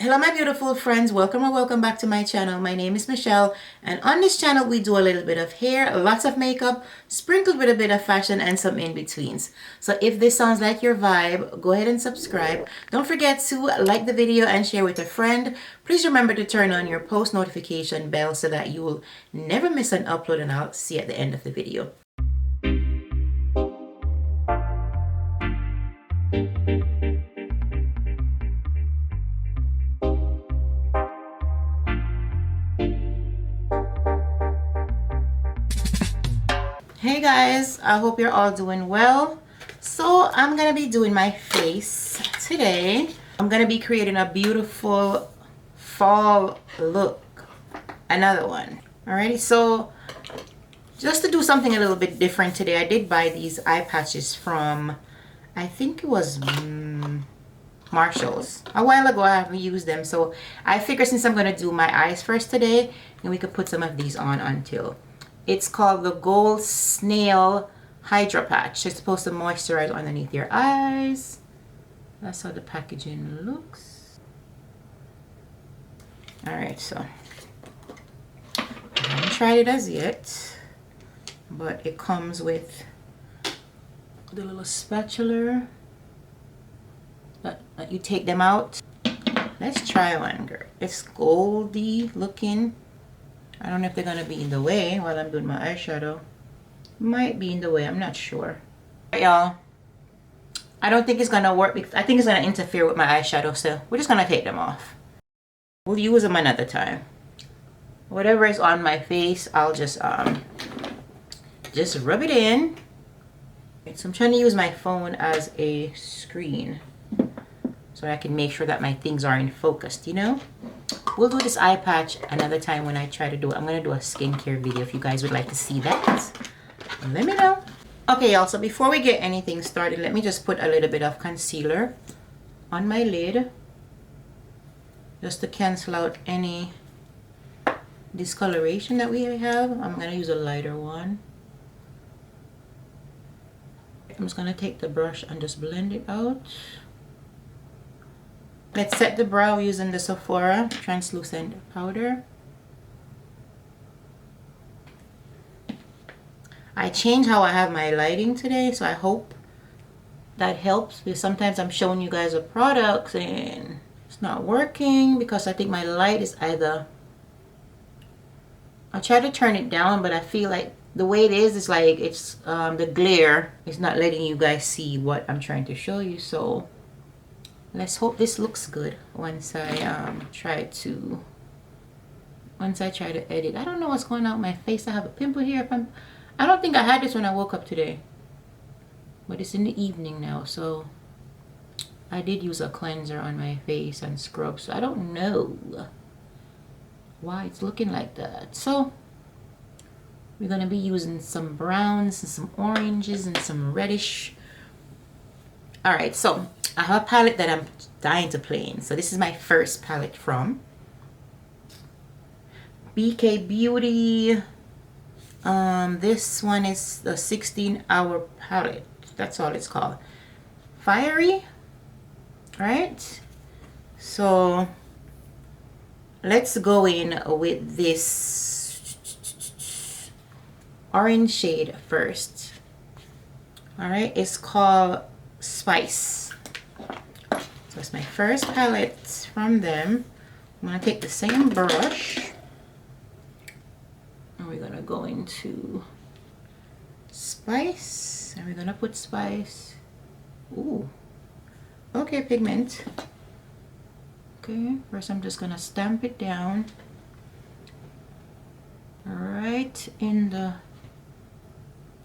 Hello my beautiful friends, welcome or welcome back to my channel. My name is Michelle, and on this channel we do a little bit of hair, lots of makeup, sprinkled with a bit of fashion and some in-betweens. So if this sounds like your vibe, go ahead and subscribe. Don't forget to like the video and share with a friend. Please remember to turn on your post notification bell so that you will never miss an upload, and I'll see you at the end of the video. Hey guys, I hope you're all doing well. So I'm gonna be doing my face today. I'm gonna be creating a beautiful fall look, another one. Alrighty, so just to do something a little bit different today, I did buy these eye patches from, I think it was Marshall's. A while ago I haven't used them, so I figured since I'm gonna do my eyes first today, and we could put some of these on until. It's called the Gold Snail Hydra Patch. It's supposed to moisturize underneath your eyes. That's how the packaging looks. Alright, so I haven't tried it as yet, but it comes with the little spatula that you take them out. Let's try one, girl. It's goldy looking. I don't know if they're gonna be in the way while I'm doing my eyeshadow. Might be in the way, I'm not sure. Alright, y'all, I don't think it's gonna work because I think it's gonna interfere with my eyeshadow, so we're just gonna take them off. We'll use them another time. Whatever is on my face, I'll just rub it in. So I'm trying to use my phone as a screen so I can make sure that my things are in focus, you know? We'll do this eye patch another time when I try to do it. I'm going to do a skincare video if you guys would like to see that. Let me know. Okay, y'all, so before we get anything started, let me just put a little bit of concealer on my lid, just to cancel out any discoloration that we have. I'm going to use a lighter one. I'm just going to take the brush and just blend it out. Let's set the brow using the Sephora translucent powder. I changed how I have my lighting today, so I hope that helps, because sometimes I'm showing you guys a product and it's not working because I think my light is either, I try to turn it down, but I feel like the way it is like it's the glare is not letting you guys see what I'm trying to show you. So let's hope this looks good once I try to edit. I don't know what's going on with my face. I have a pimple here. I don't think I had this when I woke up today, but it's in the evening now, so I did use a cleanser on my face and scrub, so I don't know why it's looking like that. So we're going to be using some browns and some oranges and some reddish. Alright, so I have a palette that I'm dying to play in. So this is my first palette from BK Beauty. This one is the 16-hour palette. That's all it's called. Fiery. Right? So let's go in with this orange shade first. Alright, it's called Spice. So it's my first palette from them. I'm going to take the same brush and we're going to go into Spice, and we're going to put Spice. Ooh, okay, pigment. Okay, first I'm just going to stamp it down right in the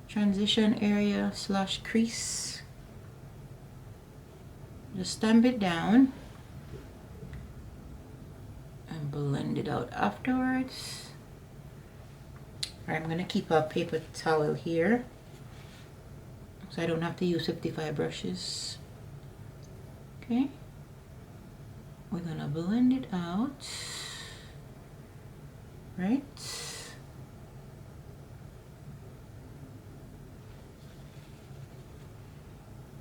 transition area / crease. Just stamp it down and blend it out afterwards. Alright, I'm going to keep a paper towel here so I don't have to use 55 brushes. Okay, we're going to blend it out. Right.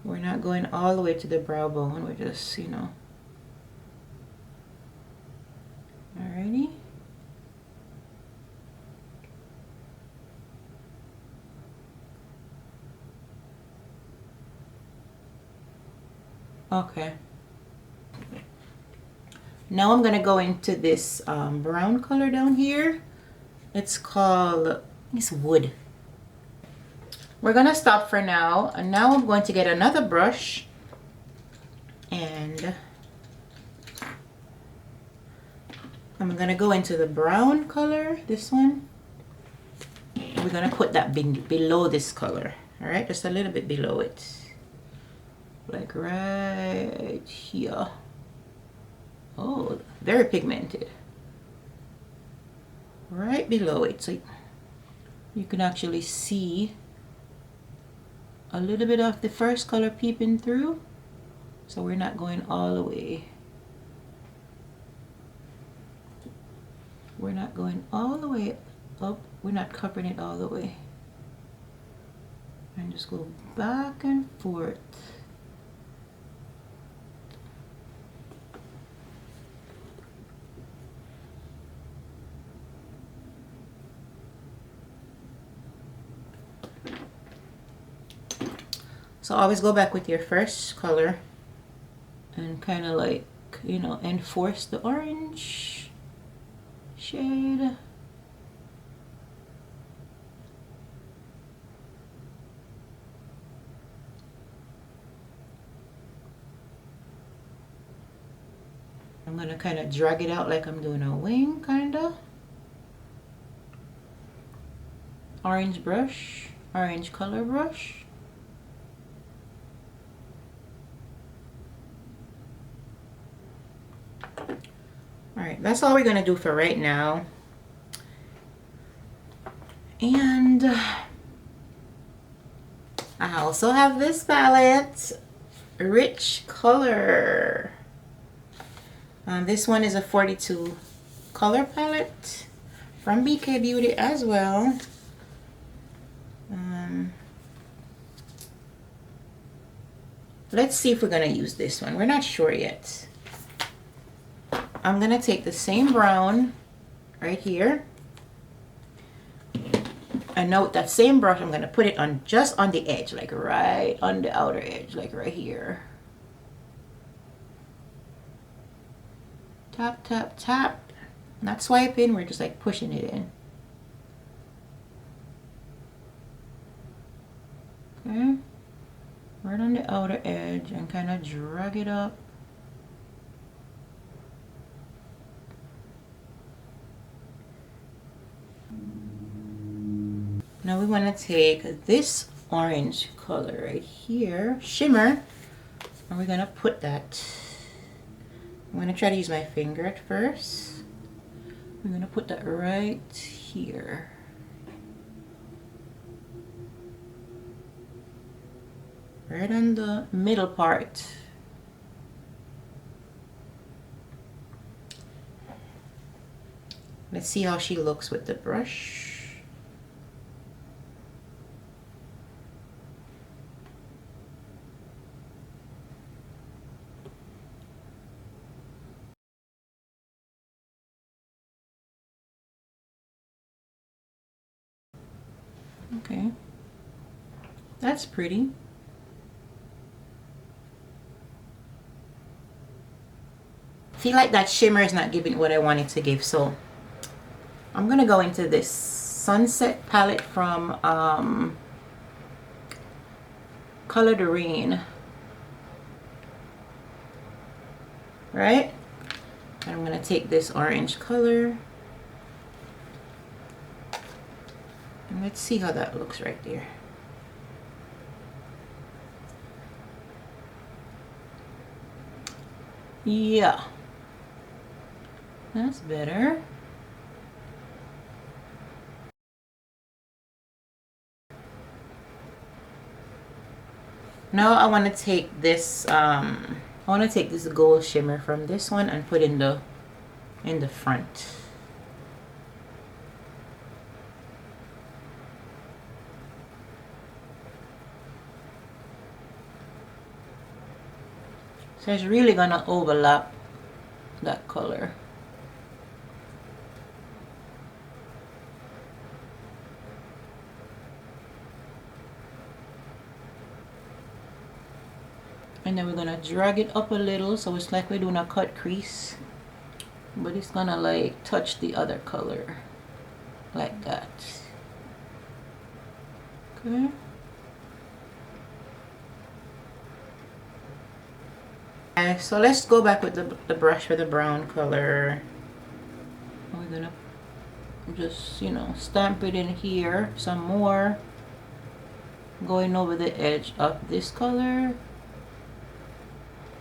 We're not going all the way to the brow bone. We're just, you know, Okay. Now I'm gonna go into this brown color down here. It's called, it's wood. We're gonna stop for now, and now I'm going to get another brush, and I'm gonna go into the brown color, this one. We're gonna put that below this color, all right? Just a little bit below it, like right here. Oh, very pigmented. Right below it, so you can actually see a little bit of the first color peeping through. So we're not going all the way. We're not going all the way up. We're not covering it all the way. And just go back and forth. So always go back with your first color and kind of like, you know, enforce the orange shade. I'm gonna kind of drag it out like I'm doing a wing, kind of. Orange brush, orange color brush. All right, that's all we're gonna do for right now. And I also have this palette, Rich Color. This one is a 42 color palette from BK Beauty as well. Let's see if we're gonna use this one. We're not sure yet. I'm gonna take the same brown right here, and note that same brush, I'm gonna put it on just on the edge, like right on the outer edge, like right here. Tap, tap, tap. Not swiping, we're just like pushing it in. Okay, right on the outer edge, and kind of drag it up. Now we want to take this orange color right here, shimmer, and we're gonna put that. I'm gonna try to use my finger at first. We're gonna put that right here. Right on the middle part. Let's see how she looks with the brush. Okay, that's pretty. Feel like that shimmer is not giving what I wanted to give, so I'm gonna go into this Sunset palette from Color the Rain, right? And I'm gonna take this orange color, and let's see how that looks right there. Yeah, that's better. Now I want to take this gold shimmer from this one and put in the front. So it's really gonna overlap that color. And then we're gonna drag it up a little so it's like we're doing a cut crease, but it's gonna like touch the other color like that. Okay. So let's go back with the brush for the brown color. We're gonna just, you know, stamp it in here some more, going over the edge of this color.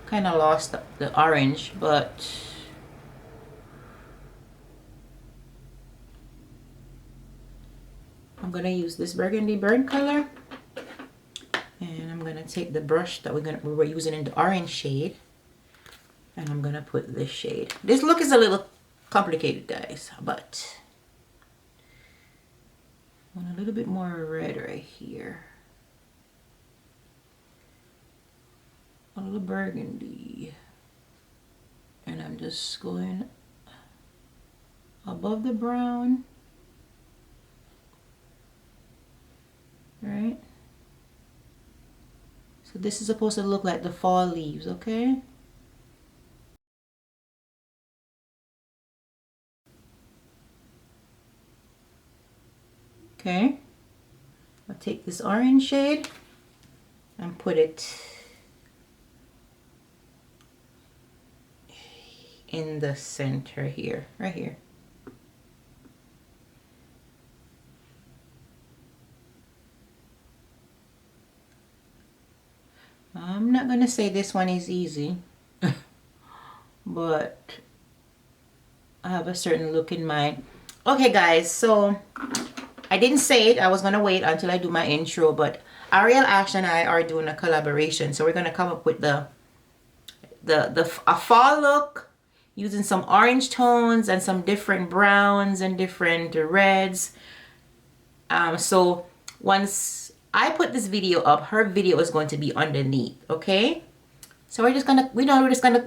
Kind of lost the orange, but I'm gonna use this burgundy burnt color, and I'm gonna take the brush that we were using in the orange shade, and I'm gonna put this shade. This look is a little complicated, guys, but I want a little bit more red right here, a little burgundy, and I'm just going above the brown. Right, so this is supposed to look like the fall leaves. Okay, I'll take this orange shade and put it in the center here, right here. I'm not gonna say this one is easy, but I have a certain look in mind. Okay, guys, so I didn't say it. I was gonna wait until I do my intro, but Ariell Ash and I are doing a collaboration, so we're gonna come up with a fall look using some orange tones and some different browns and different reds. So once I put this video up, her video is going to be underneath. Okay, so we're just gonna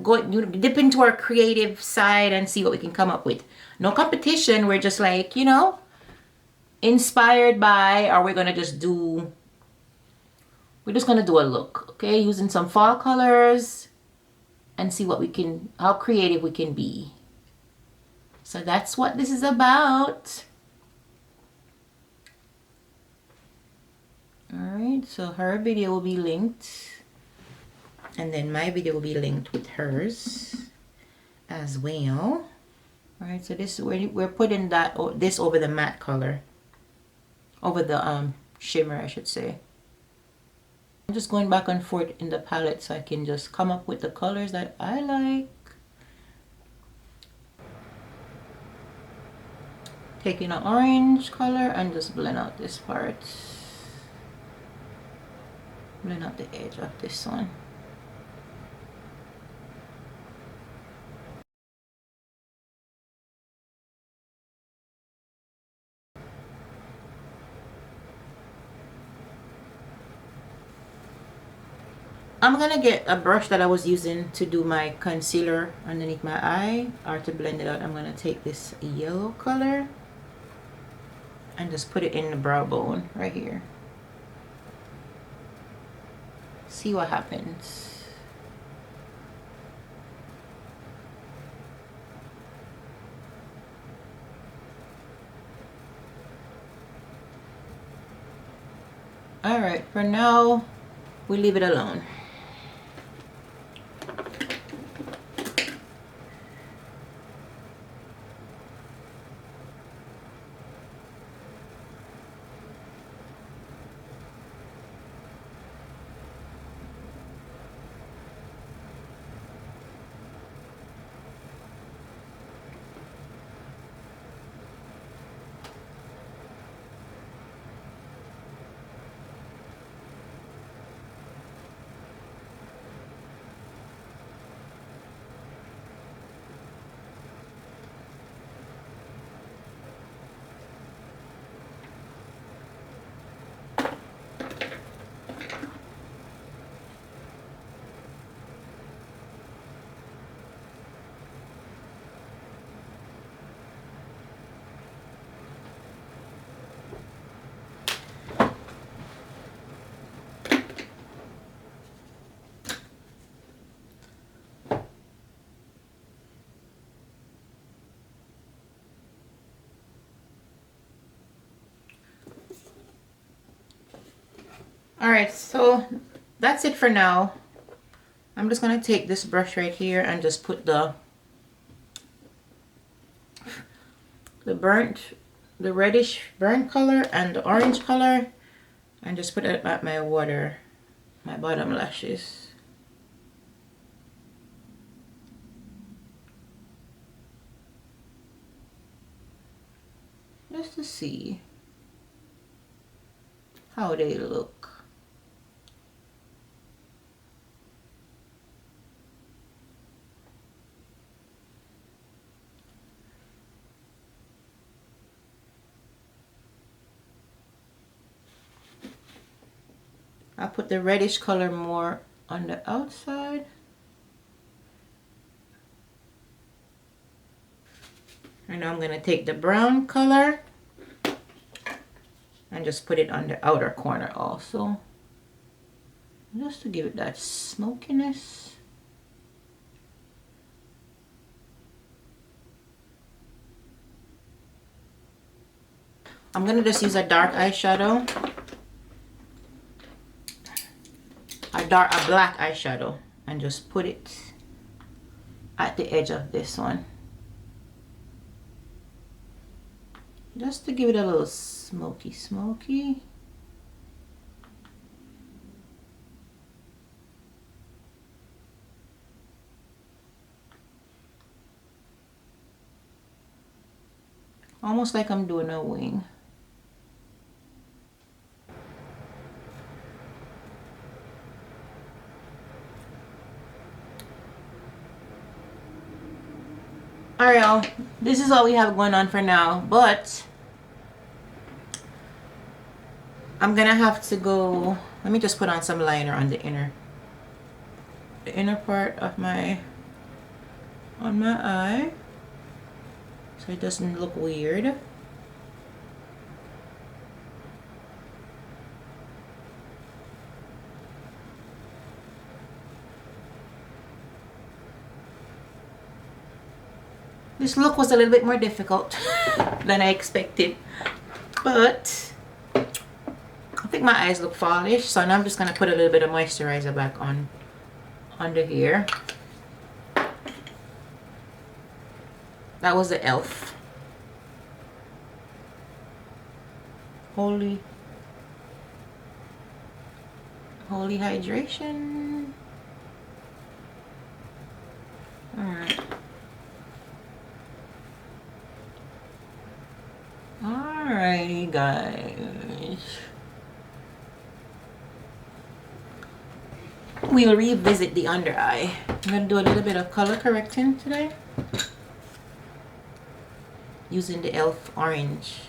go dip into our creative side and see what we can come up with. No competition. We're just like, you know, inspired by, or we're just gonna do a look, okay, using some fall colors and see what we can, how creative we can be. So that's what this is about. All right, so her video will be linked, and then my video will be linked with hers as well. All right, so this, we're putting this over the matte color, over the shimmer, I should say. I'm just going back and forth in the palette so I can just come up with the colors that I like. Taking an orange color and just blend out this part. Blend out the edge of this one. I'm gonna get a brush that I was using to do my concealer underneath my eye, or to blend it out. I'm gonna take this yellow color and just put it in the brow bone right here. See what happens. All right, for now, we leave it alone. Alright, so that's it for now. I'm just going to take this brush right here and just put the reddish burnt color and the orange color, and just put it at my bottom lashes. Just to see how they look. I put the reddish color more on the outside. And now I'm going to take the brown color and just put it on the outer corner also. Just to give it that smokiness. I'm going to just use a dark eyeshadow. A black eyeshadow, and just put it at the edge of this one. Just to give it a little smoky. Almost like I'm doing a wing. Alright, this is all we have going on for now, but I'm gonna have to go. Let me just put on some liner on the inner part of my eye, so it doesn't look weird. This look was a little bit more difficult than I expected, but I think my eyes look fallish, so now I'm just gonna put a little bit of moisturizer back on under here. That was the e.l.f. Holy hydration. Alright. Alrighty, guys. We'll revisit the under eye. I'm gonna do a little bit of color correcting today using the e.l.f. orange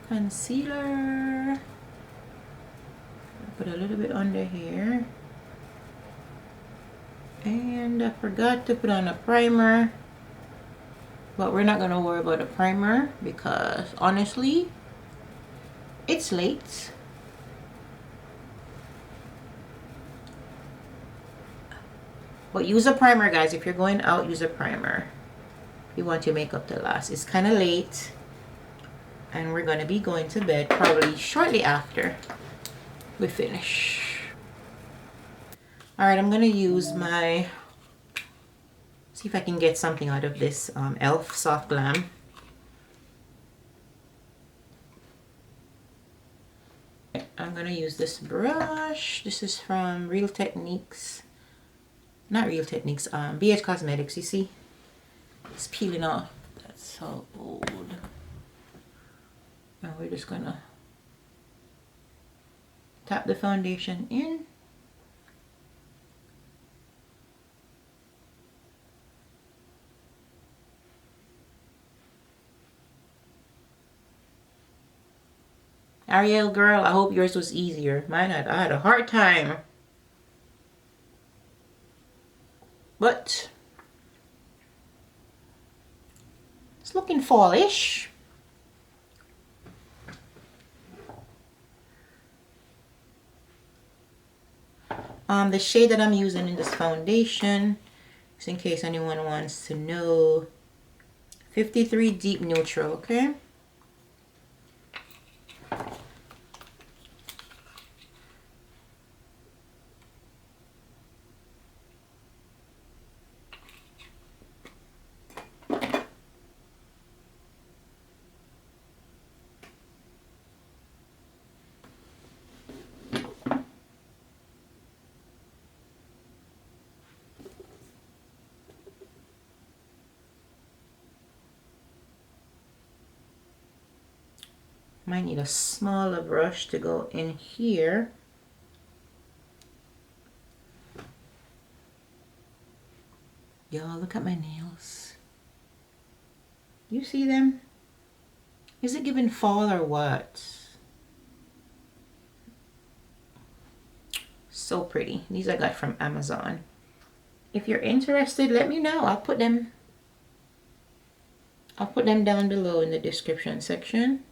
concealer. Put a little bit under here, and I forgot to put on a primer, but we're not gonna worry about a primer because honestly it's late. But use a primer, guys. If you're going out, use a primer. You want your makeup to last. It's kind of late, and we're gonna be going to bed probably shortly after we finish. All right, I'm gonna use my, see if I can get something out of this e.l.f. Soft Glam. I'm gonna use this brush. This is from Real Techniques. Not Real Techniques, BH Cosmetics. You see? It's peeling off. That's so old. And we're just gonna tap the foundation in. Ariel girl, I hope yours was easier. I had a hard time. But it's looking fallish. The shade that I'm using in this foundation, just in case anyone wants to know, 53 Deep Neutral, okay? Might need a smaller brush to go in here. Y'all, look at my nails. You see them? Is it giving fall or what? So pretty. These I got from Amazon. If you're interested, let me know. I'll put them down below in the description section.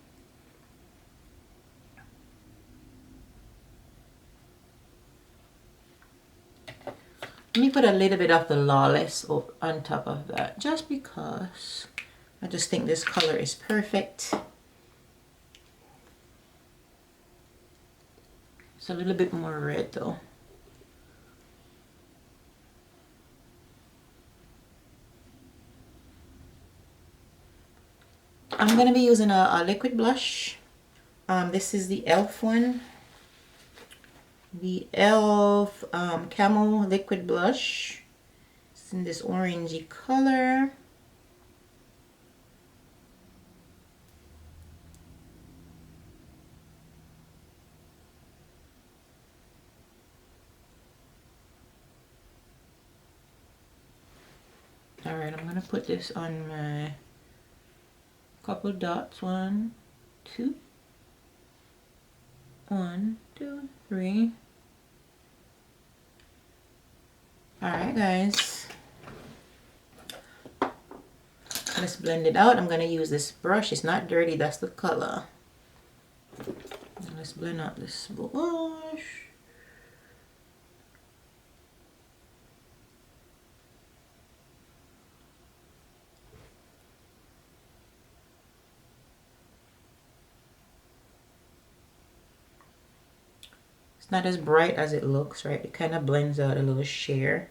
Let me put a little bit of the Lawless on top of that, just because I just think this color is perfect. It's a little bit more red though. I'm going to be using a liquid blush. This is the e.l.f. one. The e.l.f. Camo liquid blush. It's in this orangey color. Alright, I'm going to put this on my couple dots. 1, 2. 1, 2, 3. Alright guys, let's blend it out. I'm going to use this brush. It's not dirty, that's the color. Let's blend out this blush. Not as bright as it looks, right? It kind of blends out a little sheer.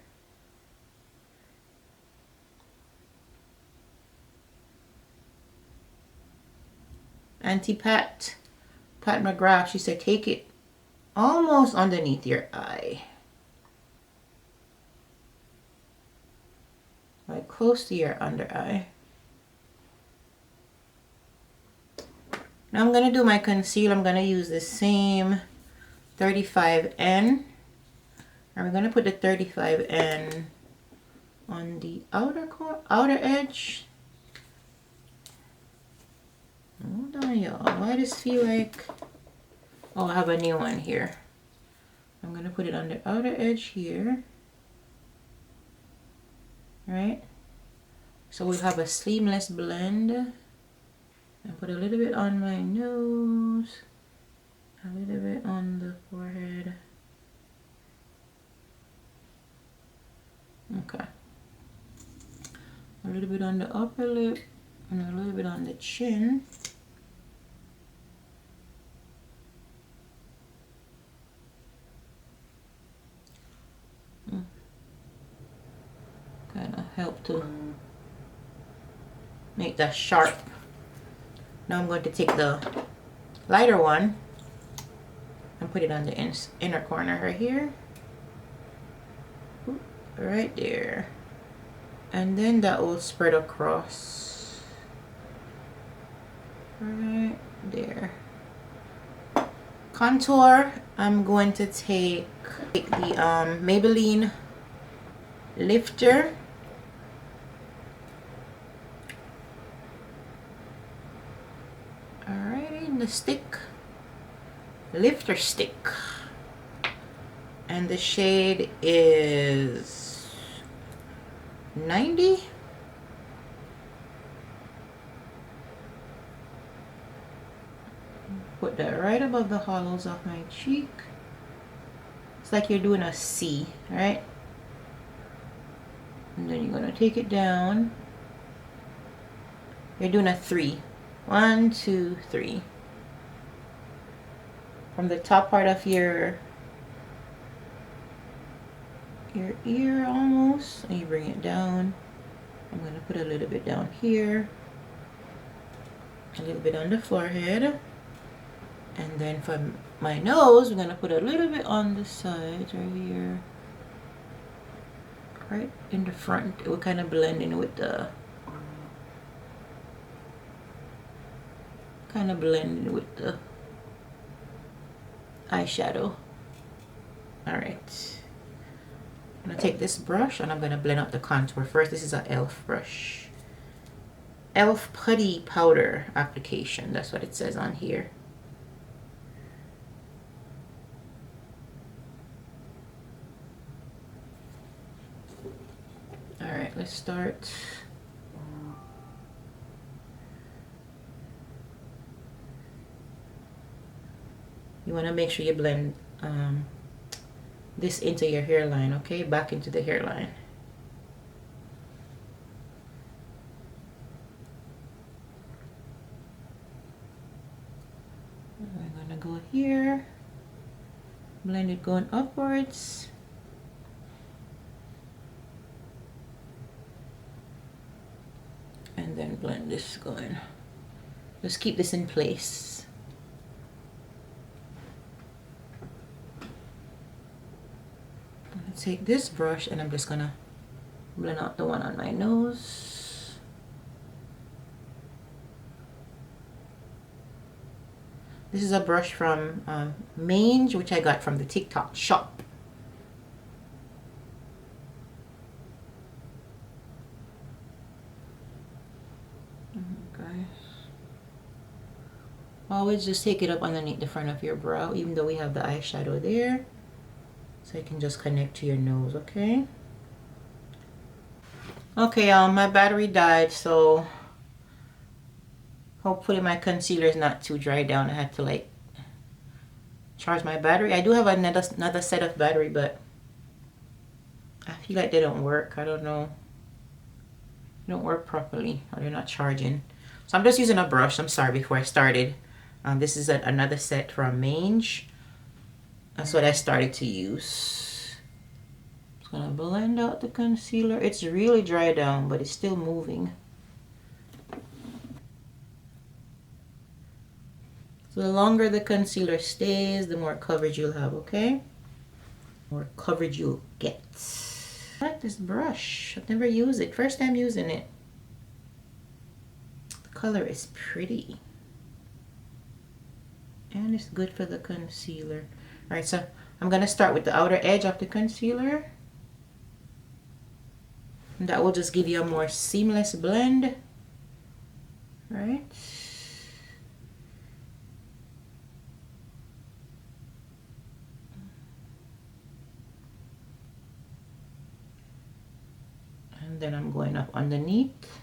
Auntie Pat McGrath, she said take it almost underneath your eye. Like close to your under eye. Now I'm going to do my concealer. I'm going to use the same 35N, and we're going to put the 35N on the outer edge. Hold on y'all, why does this feel like, oh, I have a new one here. I'm going to put it on the outer edge here, right? So we have a seamless blend, and put a little bit on my nose. A little bit on the forehead. Okay. A little bit on the upper lip and a little bit on the chin. Kind of help to make that sharp. Now I'm going to take the lighter one and put it on the inner corner right here. Right there. And then that will spread across. Right there. Contour, I'm going to take the Maybelline Lifter. Alright, in the stick. Lifter stick, and the shade is 90. Put that right above the hollows of my cheek. It's like you're doing a C, right? And then you're gonna take it down. You're doing a 3. 1, 2, 3. From the top part of your ear almost, and you bring it down. I'm going to put a little bit down here, a little bit on the forehead, and then from my nose, we're going to put a little bit on the sides right here, right in the front. It will kind of blend in with the kind of blend it with the eyeshadow. Alright. I'm gonna take this brush and I'm gonna blend out the contour first. This is an e.l.f. brush. e.l.f. Putty Powder application. That's what it says on here. Alright, let's start. You want to make sure you blend this into your hairline, okay? Back into the hairline. We're gonna go here, blend it going upwards. And then blend this going. Just keep this in place. I'm gonna take this brush and I'm just gonna blend out the one on my nose. This is a brush from Mange, which I got from the TikTok shop. Always just take it up underneath the front of your brow, even though we have the eyeshadow there. So you can just connect to your nose, okay? Okay, my battery died, so hopefully my concealer is not too dry down. I had to like charge my battery. I do have another set of battery, but I feel like they don't work. I don't know. They don't work properly, or they're not charging. So I'm just using a brush. I'm sorry, before I started. This is another set from Mange. That's what I started to use. Just gonna blend out the concealer. It's really dry down, but it's still moving. So the longer the concealer stays, the more coverage you'll have, okay? More coverage you'll get. I like this brush. I've never used it. First time using it. The color is pretty. And it's good for the concealer. Alright, so I'm going to start with the outer edge of the concealer. And that will just give you a more seamless blend. Right? And then I'm going up underneath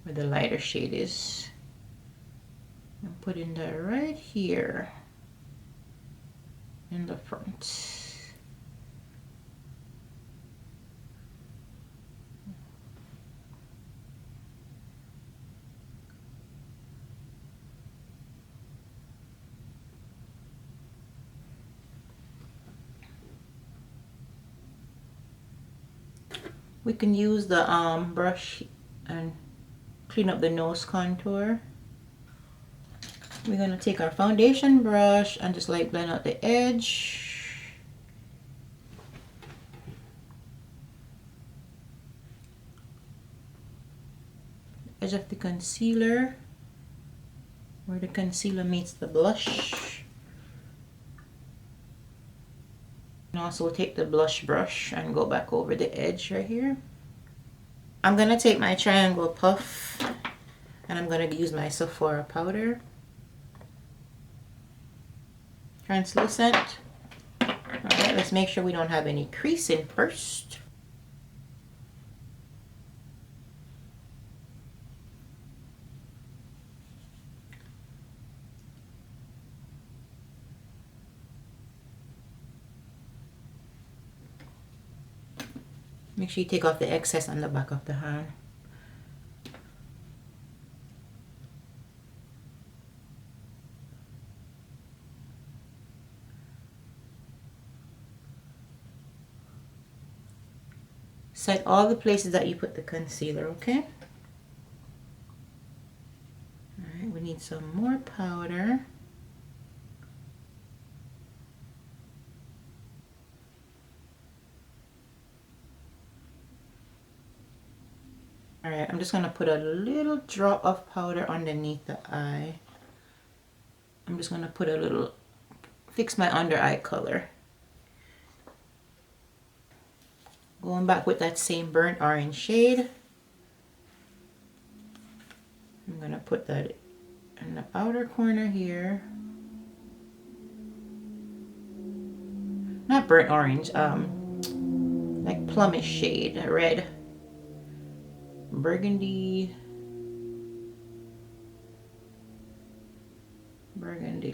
where the lighter shade is. I'm putting that right here in the front. We can use the brush and clean up the nose contour. We're going to take our foundation brush and just like blend out the edge. Edge of the concealer, where the concealer meets the blush. And also take the blush brush and go back over the edge right here. I'm going to take my triangle puff and I'm going to use my Sephora powder. Translucent. Alright, let's make sure we don't have any creasing first. Make sure you take off the excess on the back of the hand. Set all the places that you put the concealer, okay? Alright, we need some more powder. All right, I'm just gonna put a little drop of powder underneath the eye. I'm just gonna put a little, fix my under eye color. Going back with that same burnt orange shade. I'm gonna put that in the outer corner here. Not burnt orange, like plumish shade, red, burgundy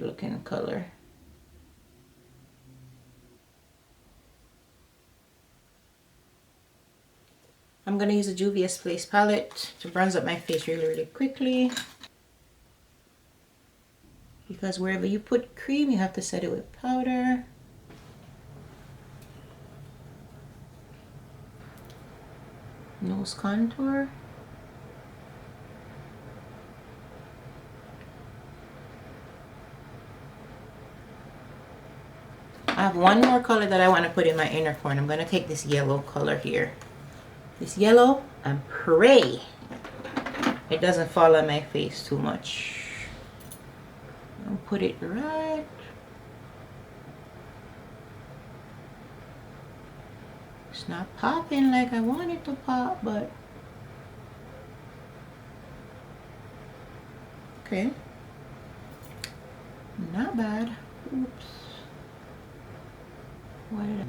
looking color. I'm gonna use a Juvia's Place palette to bronze up my face really quickly. Because wherever you put cream, you have to set it with powder. Nose contour. I have one more color that I want to put in my inner corner. I'm going to take this yellow color here. This yellow, and pray it doesn't fall on my face too much. I'll put it right. It's not popping like I want it to pop, but okay. Not bad. Oops. What did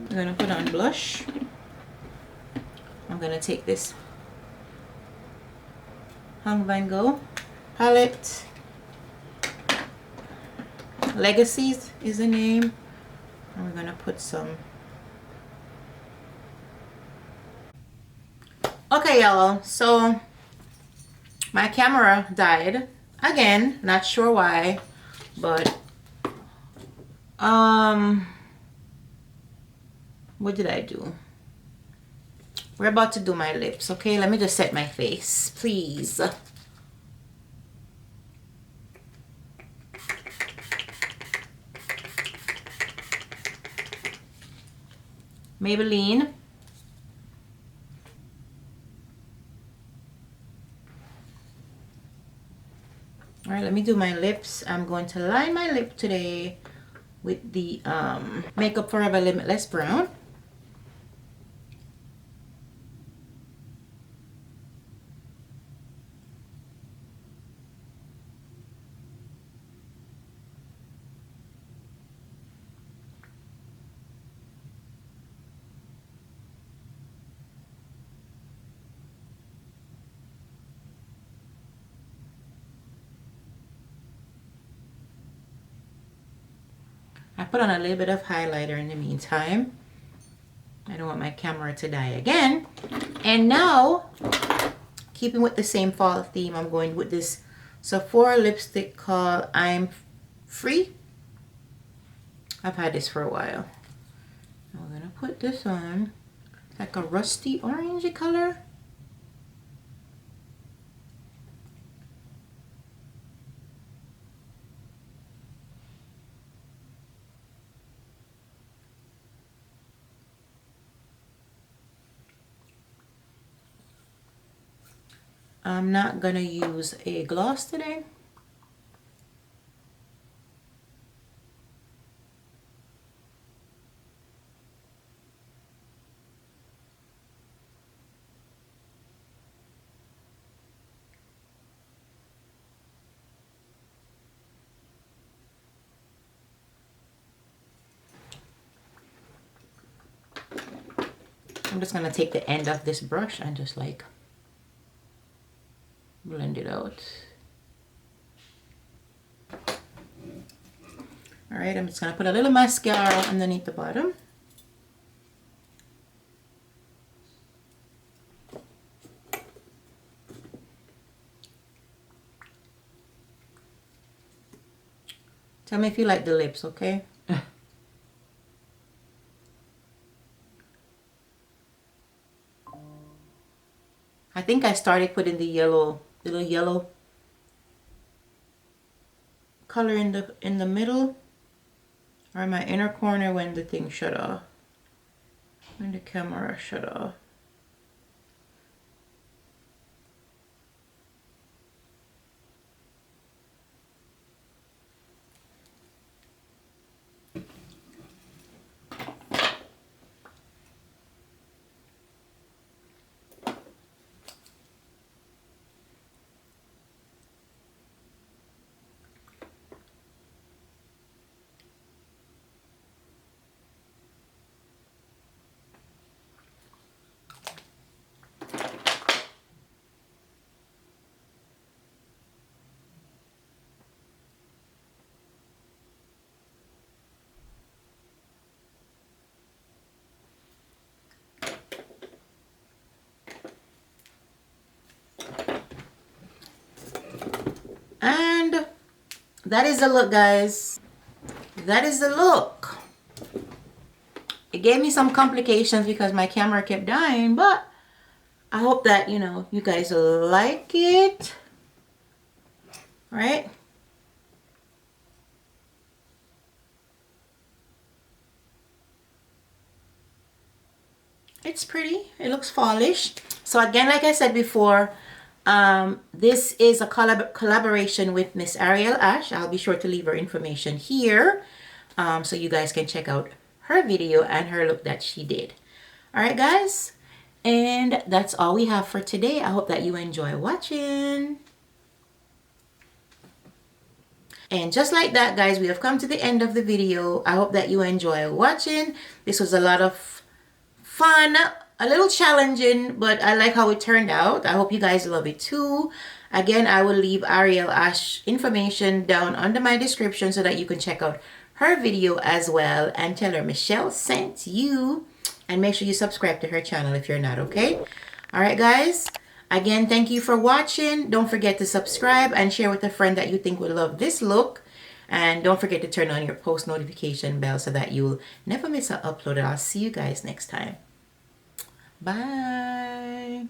I'm gonna put on blush. I'm gonna take this Hung Van Gogh palette. Legacies is the name. And we're gonna put some. Okay, y'all. So my camera died again. Not sure why, but what did I do? We're about to do my lips. Okay, let me just set my face, please. Maybelline. All right, let me do my lips. I'm going to line my lip today with the Makeup Forever Limitless Brown. I put on a little bit of highlighter in the meantime. I don't want my camera to die again. And now, keeping with the same fall theme, I'm going with this Sephora lipstick called I'm Free. I've had this for a while. I'm gonna put this on. It's like a rusty orangey color. I'm not gonna use a gloss today. I'm just gonna take the end of this brush and just like blend it out. All right, I'm just gonna put a little mascara underneath the bottom. Tell me if you like the lips, okay? I think I started putting the yellow, little yellow color in the middle or my inner corner when the thing shut off. And the camera shut off. And that is the look, guys. That is the look. It gave me some complications because my camera kept dying, but I hope that, you know, you guys like it. Right? It's pretty. It looks fallish. So again, like I said before, this is a collaboration with Miss Ariell Ash. I'll be sure to leave her information here, so you guys can check out her video and her look that she did. All right, guys, and that's all we have for today. I hope that you enjoy watching. And just like that, guys, we have come to the end of the video. I hope that you enjoy watching. This was a lot of fun, a little challenging, but I like how it turned out. I hope you guys love it too. Again, I will leave Ariell Ash information down under my description so that you can check out her video as well and tell her Michelle sent you, and make sure you subscribe to her channel if you're not, okay? All right, guys. Again, thank you for watching. Don't forget to subscribe and share with a friend that you think would love this look. And don't forget to turn on your post notification bell so that you'll never miss an upload. I'll see you guys next time. Bye.